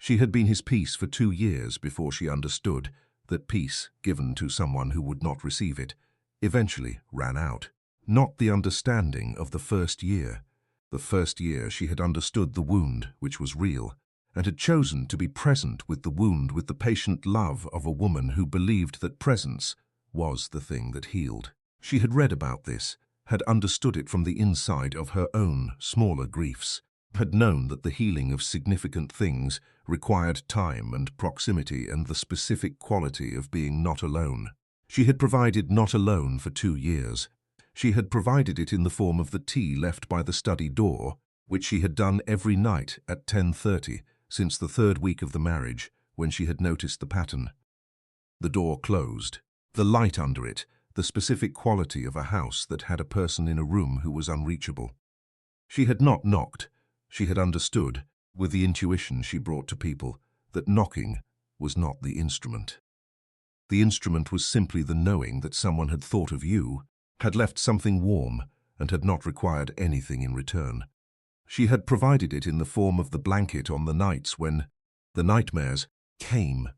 She had been his peace for 2 years before she understood that peace, given to someone who would not receive it, eventually ran out. Not the understanding of the first year. The first year she had understood the wound, which was real, and had chosen to be present with the wound with the patient love of a woman who believed that presence was the thing that healed. She had read about this, had understood it from the inside of her own smaller griefs, had known that the healing of significant things required time and proximity and the specific quality of being not alone. She had provided not alone for 2 years. She had provided it in the form of the tea left by the study door, which she had done every night at 10:30 since the 3rd week of the marriage, when she had noticed the pattern. The door closed. The light under it, the specific quality of a house that had a person in a room who was unreachable. She had not knocked. She had understood, with the intuition she brought to people, that knocking was not the instrument. The instrument was simply the knowing that someone had thought of you, had left something warm, and had not required anything in return. She had provided it in the form of the blanket on the nights when the nightmares came.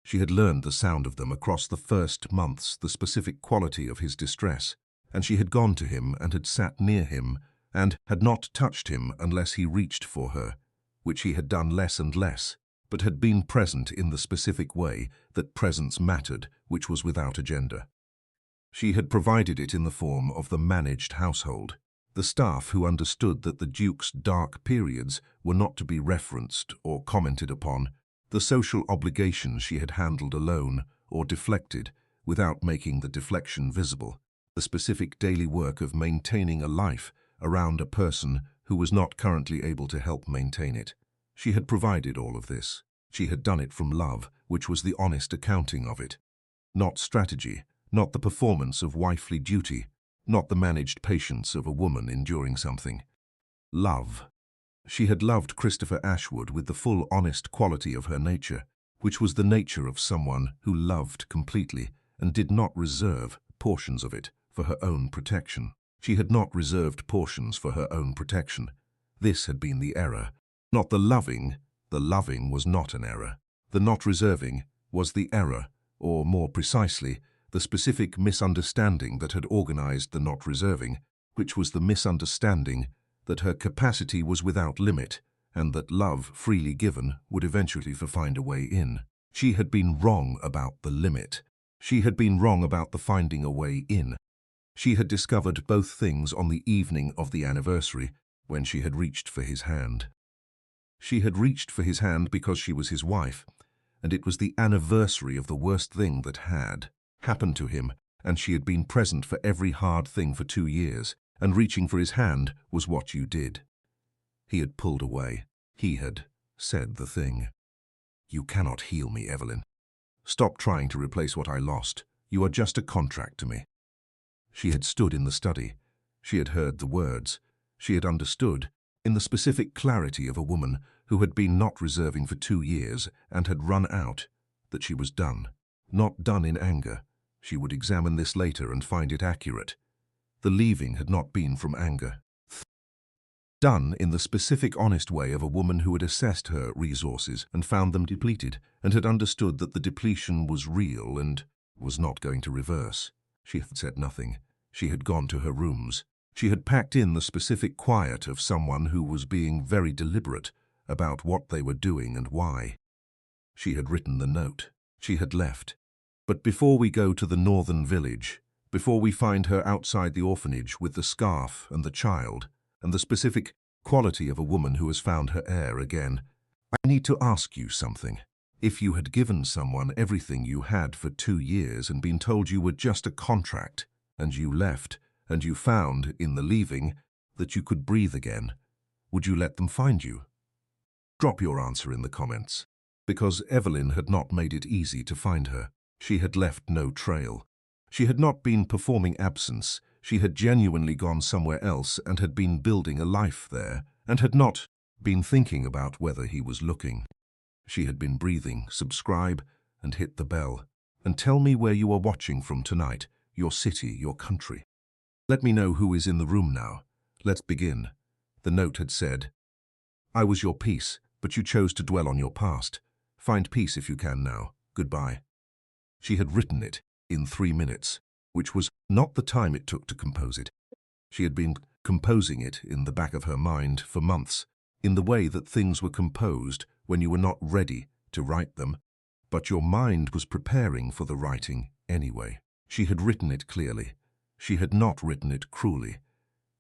She had learned the sound of them across the first months, the specific quality of his distress, and she had gone to him and had sat near him and had not touched him unless he reached for her, which he had done less and less, but had been present in the specific way that presence mattered, which was without agenda. She had provided it in the form of the managed household, the staff who understood that the Duke's dark periods were not to be referenced or commented upon, the social obligations she had handled alone or deflected without making the deflection visible, the specific daily work of maintaining a life around a person who was not currently able to help maintain it. She had provided all of this. She had done it from love, which was the honest accounting of it. Not strategy, not the performance of wifely duty, not the managed patience of a woman enduring something. Love. She had loved Christopher Ashwood with the full honest quality of her nature, which was the nature of someone who loved completely and did not reserve portions of it for her own protection. She had not reserved portions for her own protection. This had been the error. Not the loving was not an error. The not reserving was the error, or more precisely, the specific misunderstanding that had organized the not reserving, which was the misunderstanding that her capacity was without limit, and that love freely given would eventually find a way in. She had been wrong about the limit. She had been wrong about the finding a way in. She had discovered both things on the evening of the anniversary, when she had reached for his hand. She had reached for his hand because she was his wife, and it was the anniversary of the worst thing that had happened to him, and she had been present for every hard thing for 2 years, and reaching for his hand was what you did. He had pulled away. He had said the thing. "You cannot heal me, Evelyn. Stop trying to replace what I lost. You are just a contract to me." She had stood in the study. She had heard the words. She had understood, in the specific clarity of a woman who had been not reserving for 2 years and had run out, that she was done. Not done in anger. She would examine this later and find it accurate. The leaving had not been from anger. Done in the specific honest way of a woman who had assessed her resources and found them depleted, and had understood that the depletion was real and was not going to reverse. She had said nothing. She had gone to her rooms. She had packed in the specific quiet of someone who was being very deliberate about what they were doing and why. She had written the note. She had left. But before we go to the northern village, before we find her outside the orphanage with the scarf and the child, and the specific quality of a woman who has found her heir again, I need to ask you something. If you had given someone everything you had for 2 years and been told you were just a contract, and you left, and you found, in the leaving, that you could breathe again, would you let them find you? Drop your answer in the comments. Because Evelyn had not made it easy to find her. She had left no trail. She had not been performing absence. She had genuinely gone somewhere else and had been building a life there, and had not been thinking about whether he was looking. She had been breathing. Subscribe and hit the bell. And tell me where you are watching from tonight, your city, your country. Let me know who is in the room now. Let's begin. The note had said, "I was your peace, but you chose to dwell on your past. Find peace if you can now. Goodbye. She had written it in 3 minutes, which was not the time it took to compose it. She had been composing it in the back of her mind for months, in the way that things were composed when you were not ready to write them, but your mind was preparing for the writing anyway. She had written it clearly. She had not written it cruelly.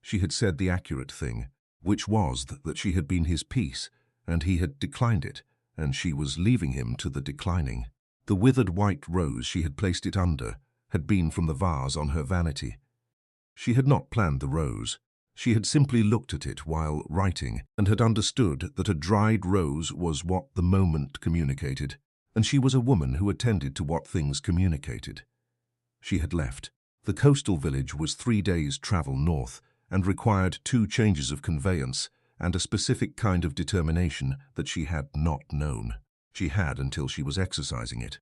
She had said the accurate thing, which was that she had been his piece, and he had declined it, and she was leaving him to the declining. The withered white rose she had placed it under had been from the vase on her vanity. She had not planned the rose. She had simply looked at it while writing and had understood that a dried rose was what the moment communicated, and she was a woman who attended to what things communicated. She had left. The coastal village was 3 days' travel north and required 2 changes of conveyance and a specific kind of determination that she had not known. She had until she was exercising it.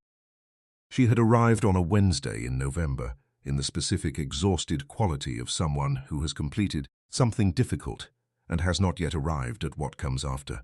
She had arrived on a Wednesday in November, in the specific exhausted quality of someone who has completed something difficult and has not yet arrived at what comes after.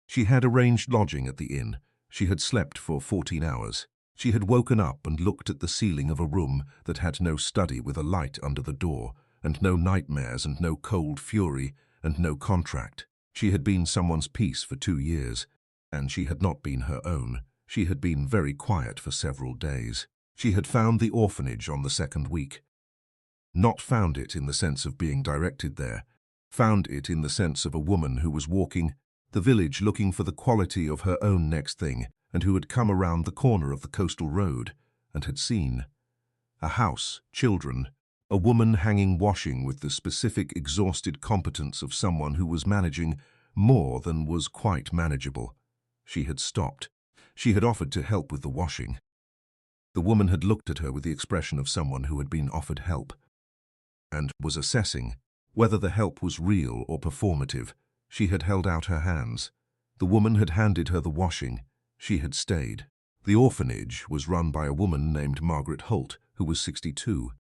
She had arranged lodging at the inn. She had slept for 14 hours. She had woken up and looked at the ceiling of a room that had no study with a light under the door, and no nightmares and no cold fury and no contract. She had been someone's piece for 2 years, and she had not been her own. She had been very quiet for several days. She had found the orphanage on the 2nd week. Not found it in the sense of being directed there. Found it in the sense of a woman who was walking the village looking for the quality of her own next thing, and who had come around the corner of the coastal road and had seen a house, children, a woman hanging washing with the specific exhausted competence of someone who was managing more than was quite manageable. She had stopped. She had offered to help with the washing. The woman had looked at her with the expression of someone who had been offered help and was assessing whether the help was real or performative. She had held out her hands. The woman had handed her the washing. She had stayed. The orphanage was run by a woman named Margaret Holt, who was 62,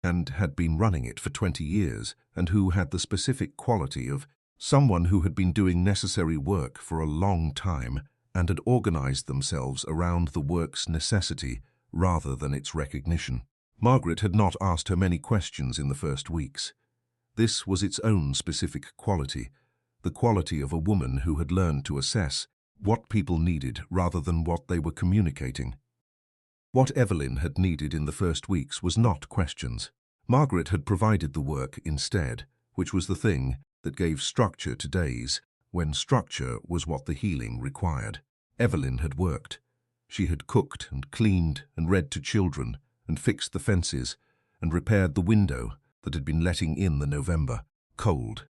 and had been running it for 20 years, and who had the specific quality of someone who had been doing necessary work for a long time and had organized themselves around the work's necessity rather than its recognition. Margaret had not asked her many questions in the first weeks. This was its own specific quality, the quality of a woman who had learned to assess what people needed rather than what they were communicating. What Evelyn had needed in the first weeks was not questions. Margaret had provided the work instead, which was the thing that gave structure to days when structure was what the healing required. Evelyn had worked. She had cooked and cleaned and read to children and fixed the fences and repaired the window that had been letting in the November cold.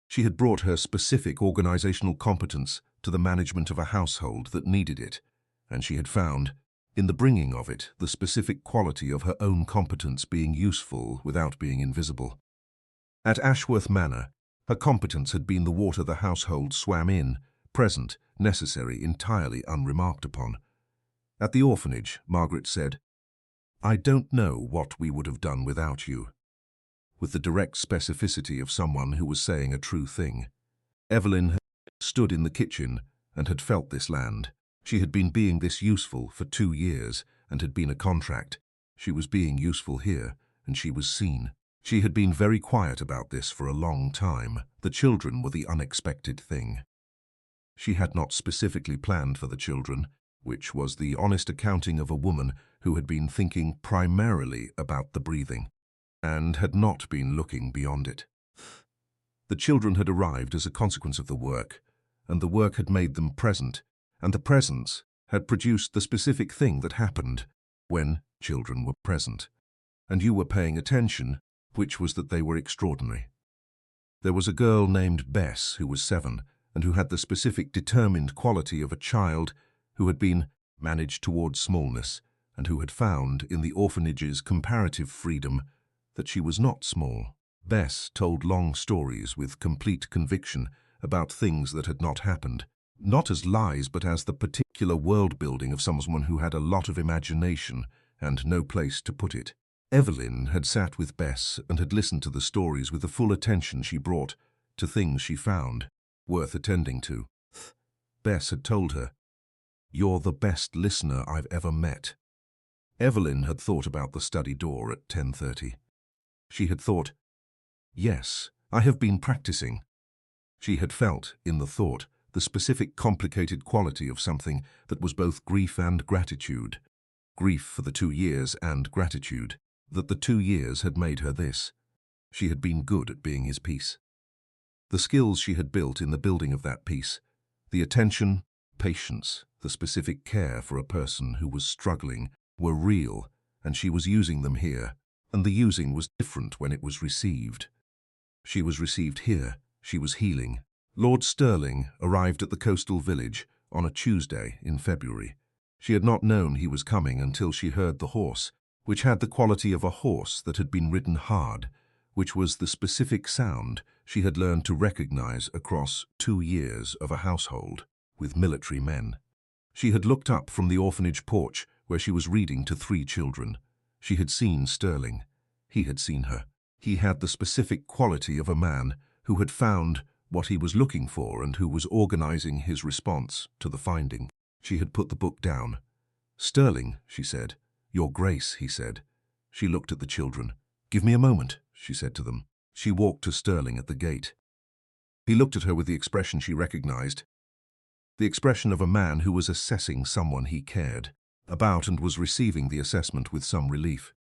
She had brought her specific organizational competence to the management of a household that needed it, and she had found, in the bringing of it, the specific quality of her own competence being useful without being invisible. At Ashworth Manor, her competence had been the water the household swam in, present, necessary, entirely unremarked upon. At the orphanage, Margaret said, "I don't know what we would have done without you," with the direct specificity of someone who was saying a true thing. Evelyn had stood in the kitchen and had felt this land. She had been being this useful for 2 years and had been a contract. She was being useful here, and she was seen. She had been very quiet about this for a long time. The children were the unexpected thing. She had not specifically planned for the children, which was the honest accounting of a woman who had been thinking primarily about the breathing and had not been looking beyond it. The children had arrived as a consequence of the work, and the work had made them present, and the presence had produced the specific thing that happened when children were present, and you were paying attention, which was that they were extraordinary. There was a girl named Bess who was 7 and who had the specific determined quality of a child who had been managed towards smallness and who had found in the orphanage's comparative freedom that she was not small. Bess told long stories with complete conviction about things that had not happened, not as lies but as the particular world-building of someone who had a lot of imagination and no place to put it. Evelyn had sat with Bess and had listened to the stories with the full attention she brought to things she found worth attending to. Bess had told her, "You're the best listener I've ever met." Evelyn had thought about the study door at 10:30. She had thought, "Yes, I have been practicing." She had felt, in the thought, the specific complicated quality of something that was both grief and gratitude. Grief for the 2 years and gratitude that the 2 years had made her this. She had been good at being his peace. The skills she had built in the building of that peace, the attention, patience, the specific care for a person who was struggling, were real, and she was using them here, and the using was different when it was received. She was received here, she was healing. Lord Stirling arrived at the coastal village on a Tuesday in February. She had not known he was coming until she heard the horse, which had the quality of a horse that had been ridden hard, which was the specific sound she had learned to recognize across 2 years of a household with military men. She had looked up from the orphanage porch where she was reading to 3 children. She had seen Stirling. He had seen her. He had the specific quality of a man who had found what he was looking for and who was organizing his response to the finding. She had put the book down. "Stirling," she said. "Your Grace," he said. She looked at the children. "Give me a moment," she said to them. She walked to Stirling at the gate. He looked at her with the expression she recognized, the expression of a man who was assessing someone he cared about and was receiving the assessment with some relief.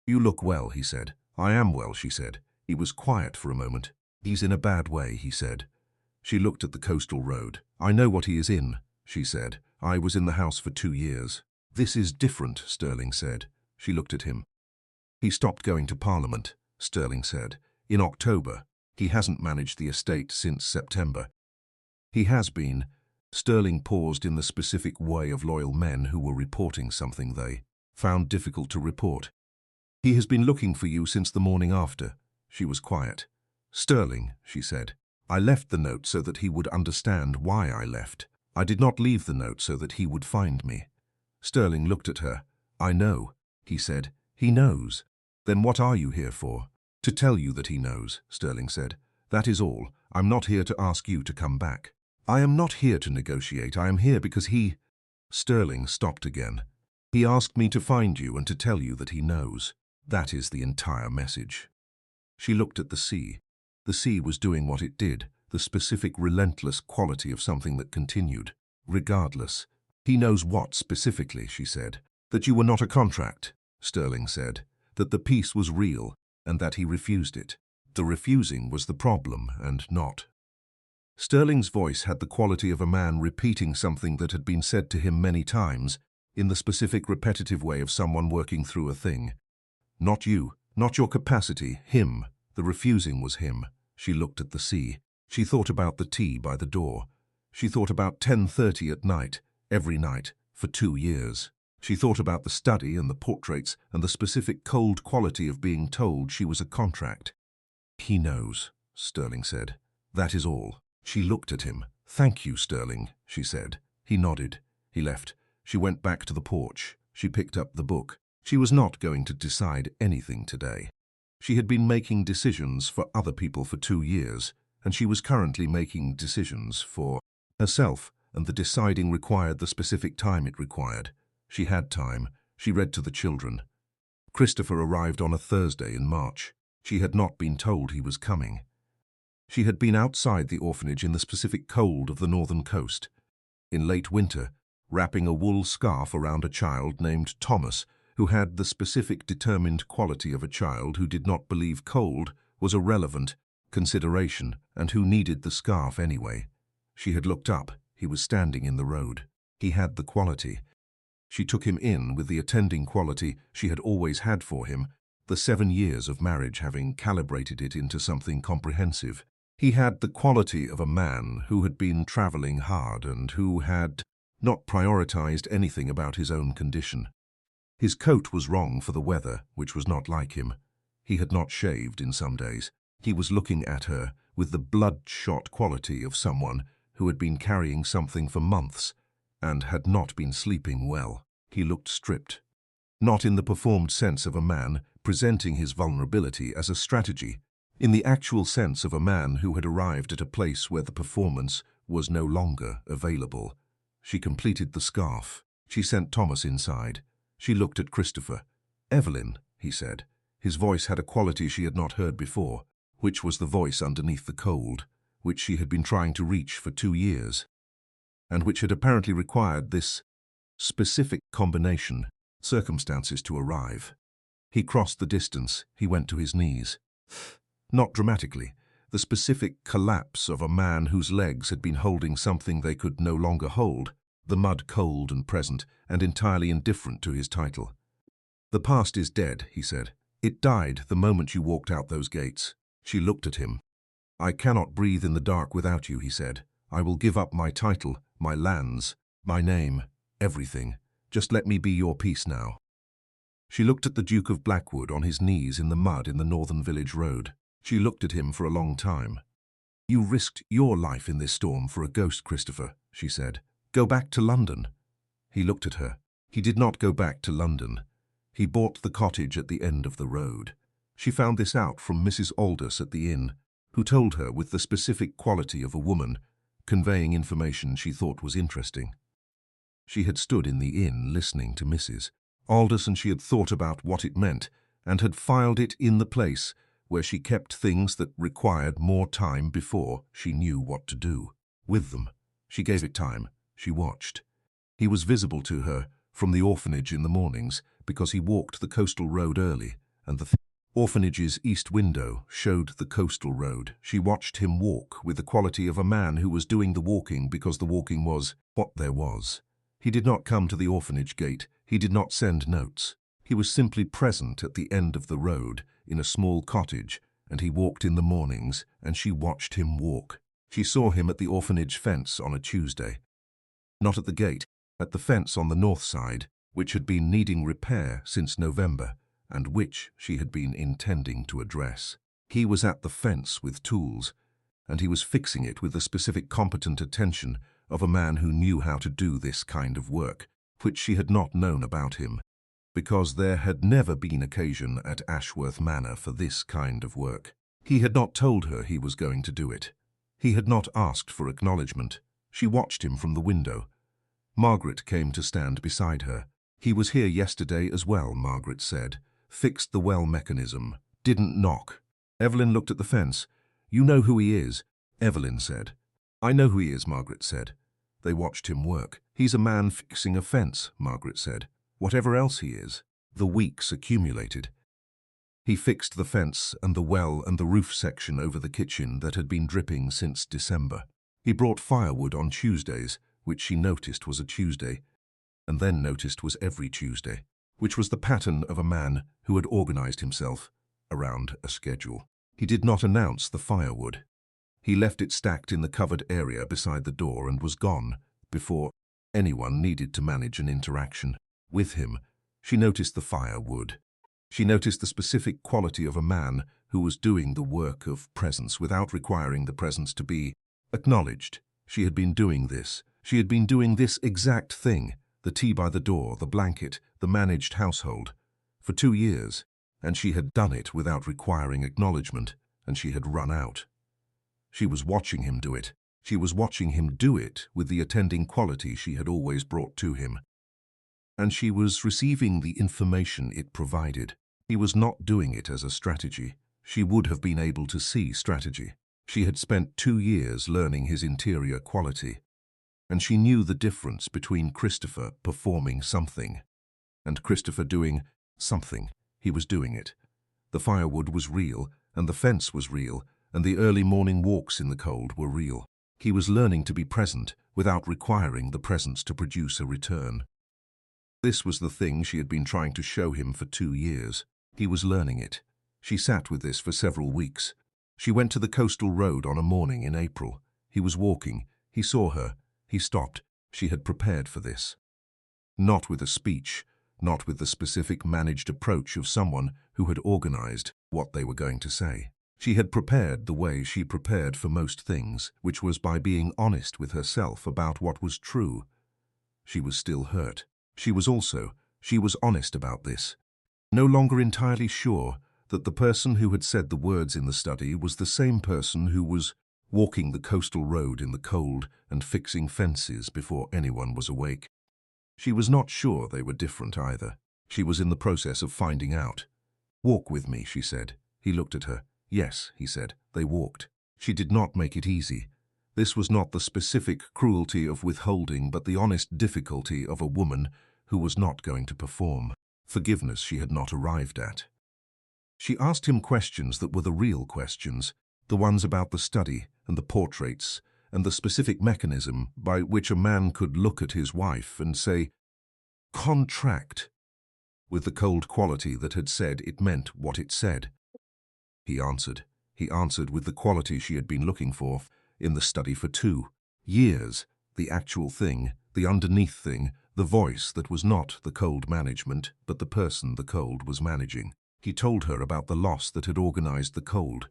"You look well," he said. "I am well," she said. He was quiet for a moment. "He's in a bad way," he said. She looked at the coastal road. "I know what he is in," she said. "I was in the house for 2 years. "This is different," Stirling said. She looked at him. "He stopped going to Parliament," Stirling said. "In October. He hasn't managed the estate since September." "He has been." Stirling paused in the specific way of loyal men who were reporting something they found difficult to report. "He has been looking for you since the morning after." She was quiet. "Stirling," she said, "I left the note so that he would understand why I left. I did not leave the note so that he would find me." Stirling looked at her. "I know," he said. "He knows." "Then what are you here for?" "To tell you that he knows," Stirling said. "That is all. I'm not here to ask you to come back. I am not here to negotiate. I am here because he—" Stirling stopped again. "He asked me to find you and to tell you that he knows. That is the entire message." She looked at the sea. The sea was doing what it did, the specific relentless quality of something that continued, regardless. "He knows what specifically," she said. "That you were not a contract," Stirling said. "That the peace was real and that he refused it. The refusing was the problem and not." Stirling's voice had the quality of a man repeating something that had been said to him many times, in the specific repetitive way of someone working through a thing. "Not you, not your capacity, him. The refusing was him." She looked at the sea. She thought about the tea by the door. She thought about 10:30 at night, every night, for 2 years. She thought about the study and the portraits and the specific cold quality of being told she was a contract. "He knows," Stirling said. "That is all." She looked at him. "Thank you, Stirling," she said. He nodded. He left. She went back to the porch. She picked up the book. She was not going to decide anything today. She had been making decisions for other people for 2 years, and she was currently making decisions for herself, and the deciding required the specific time it required. She had time. She read to the children. Christopher arrived on a Thursday in March. She had not been told he was coming. She had been outside the orphanage in the specific cold of the northern coast, in late winter, wrapping a wool scarf around a child named Thomas, who had the specific determined quality of a child who did not believe cold was a relevant consideration and who needed the scarf anyway. She had looked up. He was standing in the road. He had the quality. She took him in with the attending quality she had always had for him, the 7 years of marriage having calibrated it into something comprehensive. He had the quality of a man who had been traveling hard and who had not prioritized anything about his own condition. His coat was wrong for the weather, which was not like him. He had not shaved in some days. He was looking at her with the bloodshot quality of someone who had been carrying something for months and had not been sleeping well. He looked stripped, not in the performed sense of a man presenting his vulnerability as a strategy, in the actual sense of a man who had arrived at a place where the performance was no longer available. She completed the scarf. She sent Thomas inside. She looked at Christopher. "Evelyn," he said. His voice had a quality she had not heard before, which was the voice underneath the cold, which she had been trying to reach for 2 years, and which had apparently required this specific combination, circumstances to arrive. He crossed the distance. He went to his knees. Not dramatically. The specific collapse of a man whose legs had been holding something they could no longer hold, the mud cold and present, and entirely indifferent to his title. "The past is dead," he said. "It died the moment you walked out those gates." She looked at him. "I cannot breathe in the dark without you," he said. "I will give up my title, my lands, my name, everything. Just let me be your peace now." She looked at the Duke of Blackwood on his knees in the mud in the northern village road. She looked at him for a long time. "You risked your life in this storm for a ghost, Christopher," she said. "Go back to London." He looked at her. He did not go back to London. He bought the cottage at the end of the road. She found this out from Mrs. Aldous at the inn, who told her with the specific quality of a woman, conveying information she thought was interesting. She had stood in the inn listening to Mrs. Aldous, and she had thought about what it meant, and had filed it in the place where she kept things that required more time before she knew what to do with them. She gave it time. She watched. He was visible to her from the orphanage in the mornings because he walked the coastal road early, and the orphanage's east window showed the coastal road. She watched him walk with the quality of a man who was doing the walking because the walking was what there was. He did not come to the orphanage gate. He did not send notes. He was simply present at the end of the road in a small cottage, and he walked in the mornings, and she watched him walk. She saw him at the orphanage fence on a Tuesday. Not at the gate, at the fence on the north side, which had been needing repair since November, and which she had been intending to address. He was at the fence with tools, and he was fixing it with the specific competent attention of a man who knew how to do this kind of work, which she had not known about him, because there had never been occasion at Ashworth Manor for this kind of work. He had not told her he was going to do it. He had not asked for acknowledgement. She watched him from the window. Margaret came to stand beside her. "He was here yesterday as well," Margaret said. "Fixed the well mechanism. Didn't knock." Evelyn looked at the fence. "You know who he is," Evelyn said. "I know who he is," Margaret said. They watched him work. "He's a man fixing a fence," Margaret said. "Whatever else he is." The weeks accumulated. He fixed the fence and the well and the roof section over the kitchen that had been dripping since December. He brought firewood on Tuesdays, which she noticed was a Tuesday, and then noticed was every Tuesday, which was the pattern of a man who had organized himself around a schedule. He did not announce the firewood. He left it stacked in the covered area beside the door and was gone before anyone needed to manage an interaction with him. She noticed the firewood. She noticed the specific quality of a man who was doing the work of presence without requiring the presence to be acknowledged. She had been doing this. She had been doing this exact thing, the tea by the door, the blanket, the managed household, for 2 years, and she had done it without requiring acknowledgement, and she had run out. She was watching him do it. She was watching him do it with the attending quality she had always brought to him. And she was receiving the information it provided. He was not doing it as a strategy. She would have been able to see strategy. She had spent 2 years learning his interior quality, and she knew the difference between Christopher performing something and Christopher doing something. He was doing it. The firewood was real, and the fence was real, and the early morning walks in the cold were real. He was learning to be present without requiring the presence to produce a return. This was the thing she had been trying to show him for 2 years. He was learning it. She sat with this for several weeks. She went to the coastal road on a morning in April. He was walking. He saw her. He stopped. She had prepared for this. Not with a speech, not with the specific managed approach of someone who had organized what they were going to say. She had prepared the way she prepared for most things, which was by being honest with herself about what was true. She was still hurt. She was honest about this. No longer entirely sure that the person who had said the words in the study was the same person who was walking the coastal road in the cold and fixing fences before anyone was awake. She was not sure they were different either. She was in the process of finding out. "Walk with me," she said. He looked at her. "Yes," he said. They walked. She did not make it easy. This was not the specific cruelty of withholding, but the honest difficulty of a woman who was not going to perform. Forgiveness she had not arrived at. She asked him questions that were the real questions, the ones about the study and the portraits and the specific mechanism by which a man could look at his wife and say, "Contract," with the cold quality that had said it meant what it said. He answered. He answered with the quality she had been looking for in the study for 2 years, the actual thing, the underneath thing, the voice that was not the cold management, but the person the cold was managing. He told her about the loss that had organized the cold,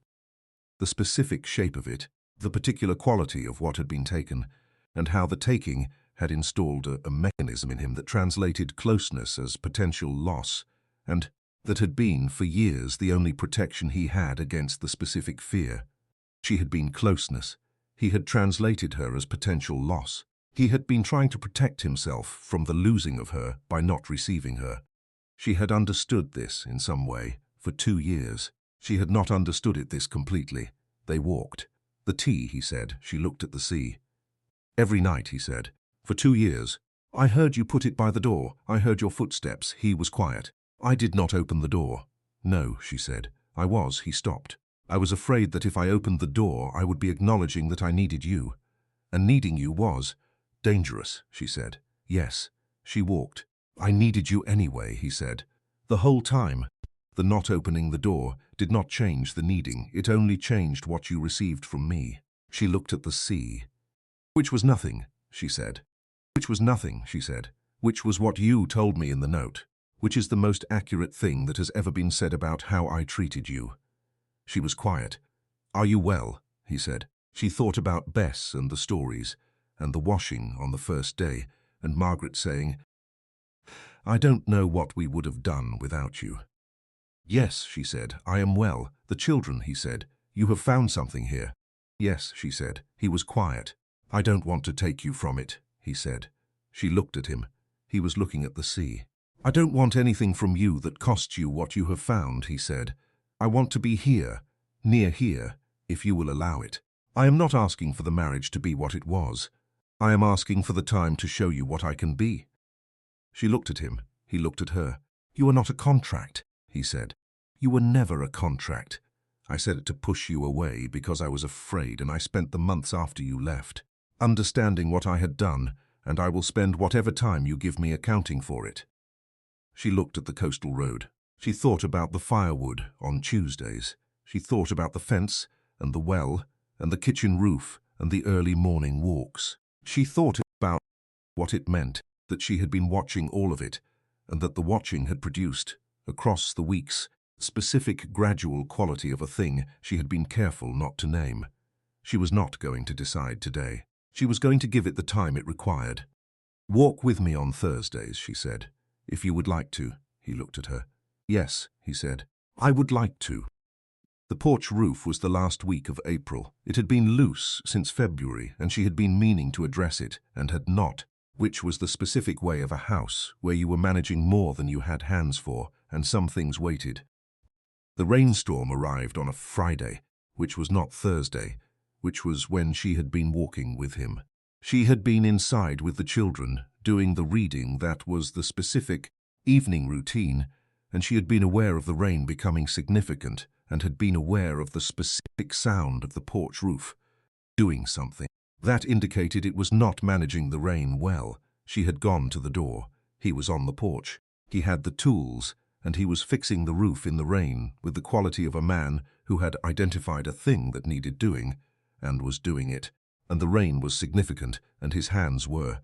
the specific shape of it, the particular quality of what had been taken, and how the taking had installed a mechanism in him that translated closeness as potential loss, and that had been, for years, the only protection he had against the specific fear. She had been closeness. He had translated her as potential loss. He had been trying to protect himself from the losing of her by not receiving her. She had understood this in some way for 2 years. She had not understood it this completely. They walked. "The tea," he said. She looked at the sea. "Every night," he said. "For 2 years. I heard you put it by the door. I heard your footsteps." He was quiet. "I did not open the door." "No," she said. "I was." He stopped. "I was afraid that if I opened the door, I would be acknowledging that I needed you. And needing you was dangerous," she said. "Yes." She walked. "I needed you anyway," he said. "The whole time." The not opening the door did not change the needing. It only changed what you received from me. She looked at the sea. "Which was nothing," she said. "Which was nothing," she said. "Which was what you told me in the note. Which is the most accurate thing that has ever been said about how I treated you." She was quiet. "Are you well?" he said. She thought about Bess and the stories, and the washing on the first day, and Margaret saying, "I don't know what we would have done without you." "Yes," she said, "I am well." "The children," he said. "You have found something here." "Yes," she said. He was quiet. "I don't want to take you from it," he said. She looked at him. He was looking at the sea. "I don't want anything from you that costs you what you have found," he said. "I want to be here, near here, if you will allow it. I am not asking for the marriage to be what it was. I am asking for the time to show you what I can be." She looked at him. He looked at her. "You are not a contract," he said. "You were never a contract. I said it to push you away because I was afraid, and I spent the months after you left, understanding what I had done, and I will spend whatever time you give me accounting for it." She looked at the coastal road. She thought about the firewood on Tuesdays. She thought about the fence and the well and the kitchen roof and the early morning walks. She thought about what it meant that she had been watching all of it, and that the watching had produced, across the weeks, specific gradual quality of a thing she had been careful not to name. She was not going to decide today. She was going to give it the time it required. "Walk with me on Thursdays," she said. "If you would like to." He looked at her. "Yes," he said. "I would like to." The porch roof was the last week of April. It had been loose since February, and she had been meaning to address it, and had not, which was the specific way of a house where you were managing more than you had hands for, and some things waited. The rainstorm arrived on a Friday, which was not Thursday, which was when she had been walking with him. She had been inside with the children, doing the reading that was the specific evening routine, and she had been aware of the rain becoming significant, and had been aware of the specific sound of the porch roof doing something. That indicated it was not managing the rain well. She had gone to the door. He was on the porch. He had the tools, and he was fixing the roof in the rain with the quality of a man who had identified a thing that needed doing, and was doing it. And the rain was significant, and his hands were.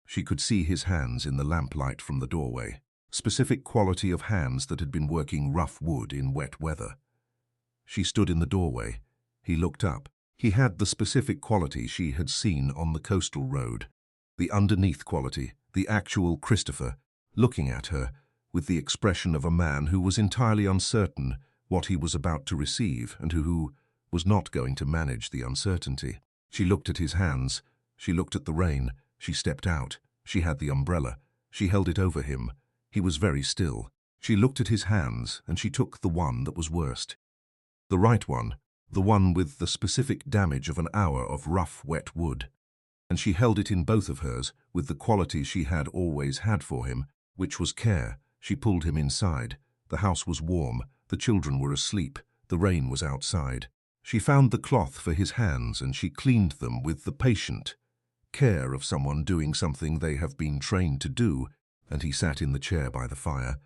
She could see his hands in the lamplight from the doorway. Specific quality of hands that had been working rough wood in wet weather. She stood in the doorway. He looked up. He had the specific quality she had seen on the coastal road. The underneath quality, the actual Christopher, looking at her with the expression of a man who was entirely uncertain what he was about to receive and who was not going to manage the uncertainty. She looked at his hands. She looked at the rain. She stepped out. She had the umbrella. She held it over him. He was very still. She looked at his hands, and she took the one that was worst. The right one, the one with the specific damage of an hour of rough, wet wood. And she held it in both of hers with the quality she had always had for him, which was care. She pulled him inside. The house was warm. The children were asleep. The rain was outside. She found the cloth for his hands, and she cleaned them with the patient care of someone doing something they have been trained to do, and he sat in the chair by the fire,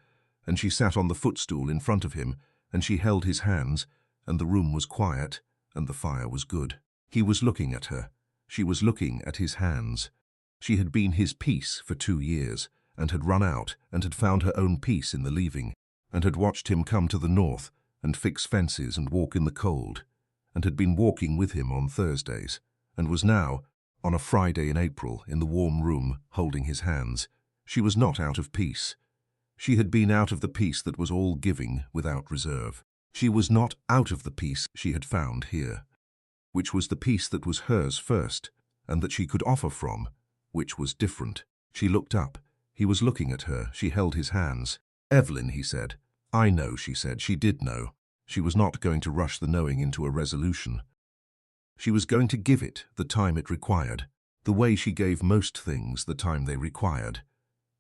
and she sat on the footstool in front of him, and she held his hands, and the room was quiet, and the fire was good. He was looking at her. She was looking at his hands. She had been his peace for 2 years, and had run out, and had found her own peace in the leaving, and had watched him come to the north, and fix fences and walk in the cold, and had been walking with him on Thursdays, and was now, on a Friday in April, in the warm room, holding his hands. She was not out of peace. She had been out of the peace that was all giving without reserve. She was not out of the peace she had found here, which was the peace that was hers first, and that she could offer from, which was different. She looked up. He was looking at her. She held his hands. "Evelyn," he said. "I know," she said. She did know. She was not going to rush the knowing into a resolution. She was going to give it the time it required, the way she gave most things the time they required,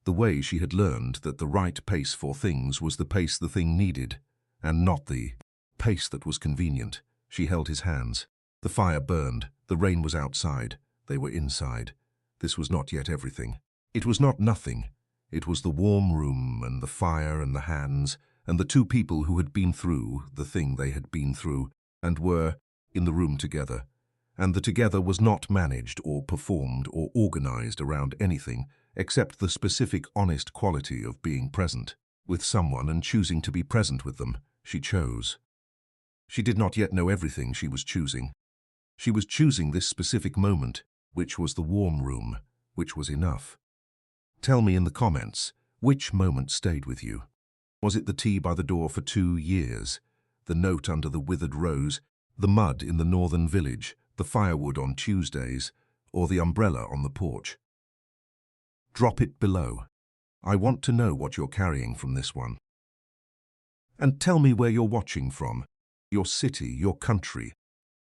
the way she had learned that the right pace for things was the pace the thing needed, and not the pace that was convenient. She held his hands. The fire burned. The rain was outside. They were inside. This was not yet everything. It was not nothing. It was the warm room and the fire and the hands and the two people who had been through the thing they had been through and were in the room together. And the together was not managed or performed or organized around anything except the specific honest quality of being present with someone and choosing to be present with them. She chose. She did not yet know everything she was choosing. She was choosing this specific moment, which was the warm room, which was enough. Tell me in the comments, which moment stayed with you? Was it the tea by the door for 2 years, the note under the withered rose, the mud in the northern village, the firewood on Tuesdays, or the umbrella on the porch? Drop it below. I want to know what you're carrying from this one. And tell me where you're watching from, your city, your country.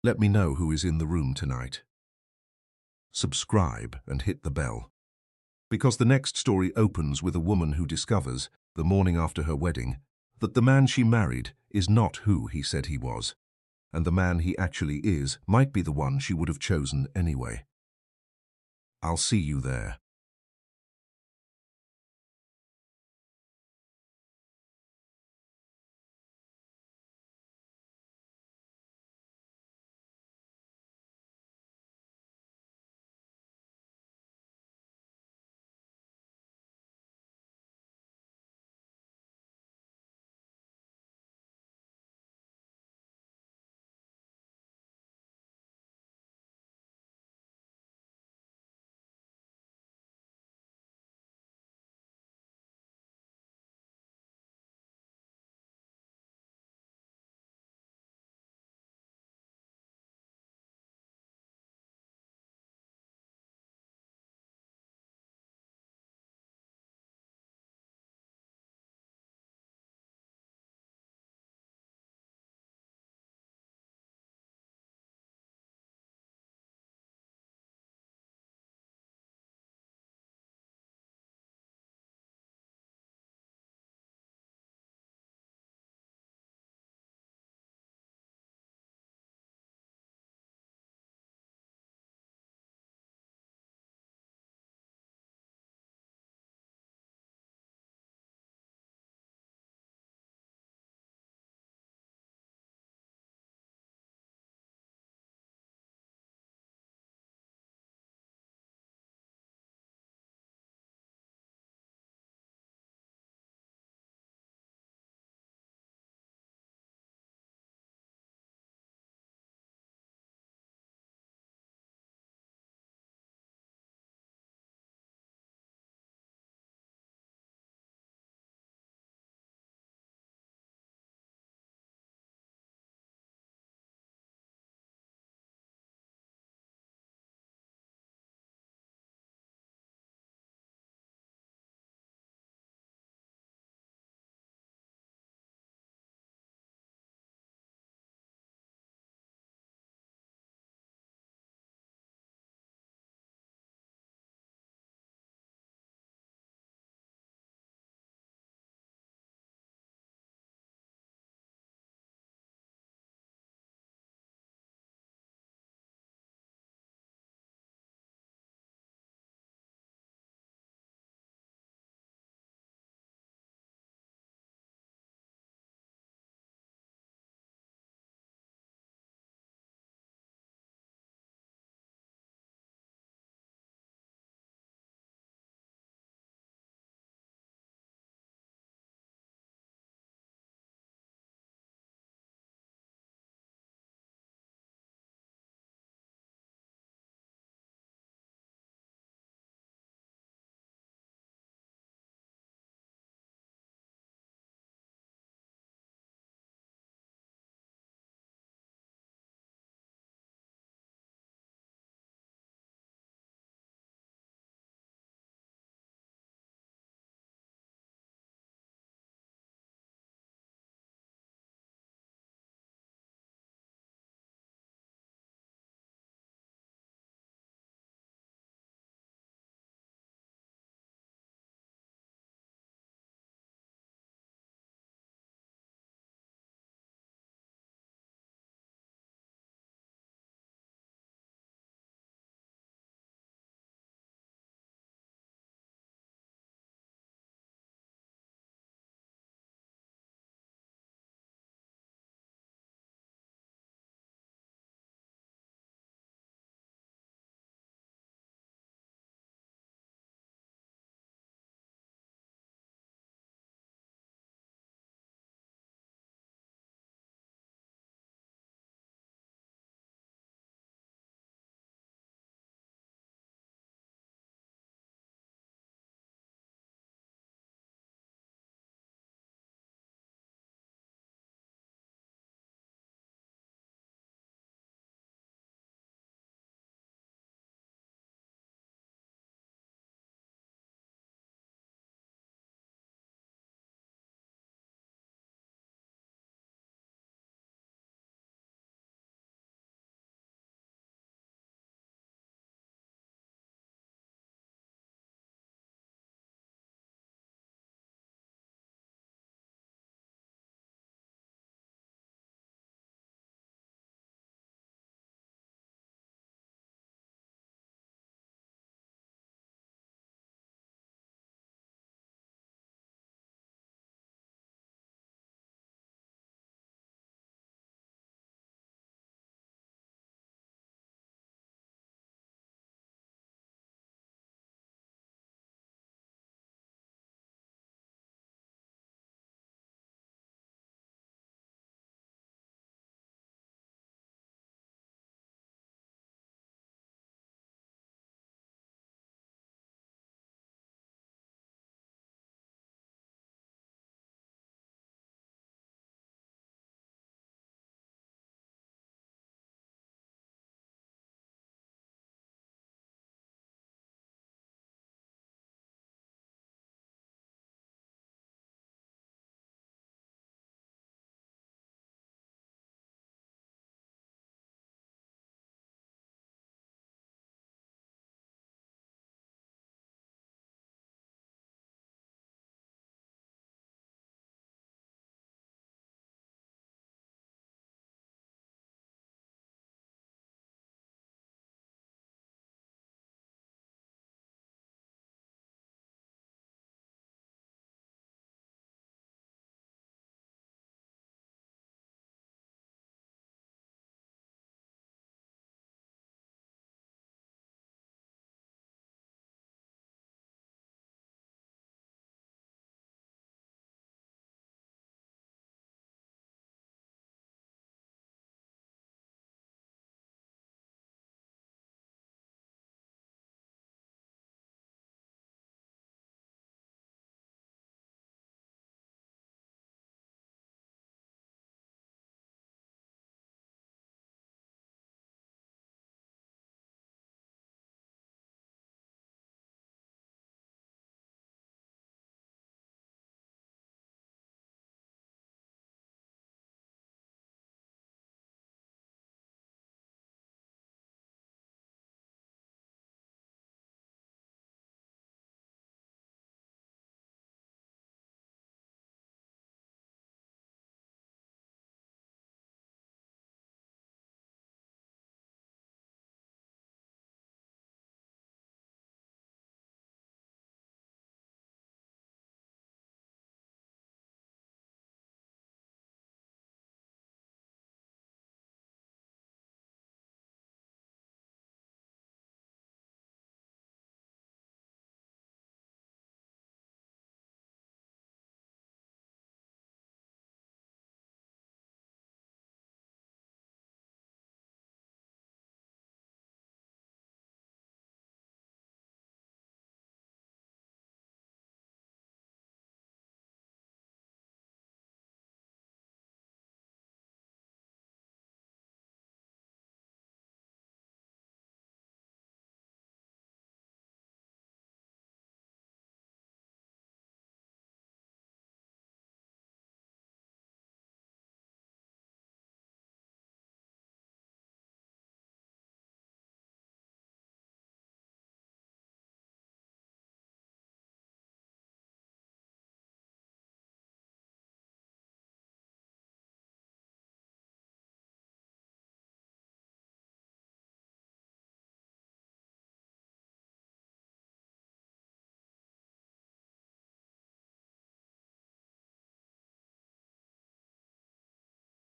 Let me know who is in the room tonight. Subscribe and hit the bell. Because the next story opens with a woman who discovers, the morning after her wedding, that the man she married is not who he said he was, and the man he actually is might be the one she would have chosen anyway. I'll see you there.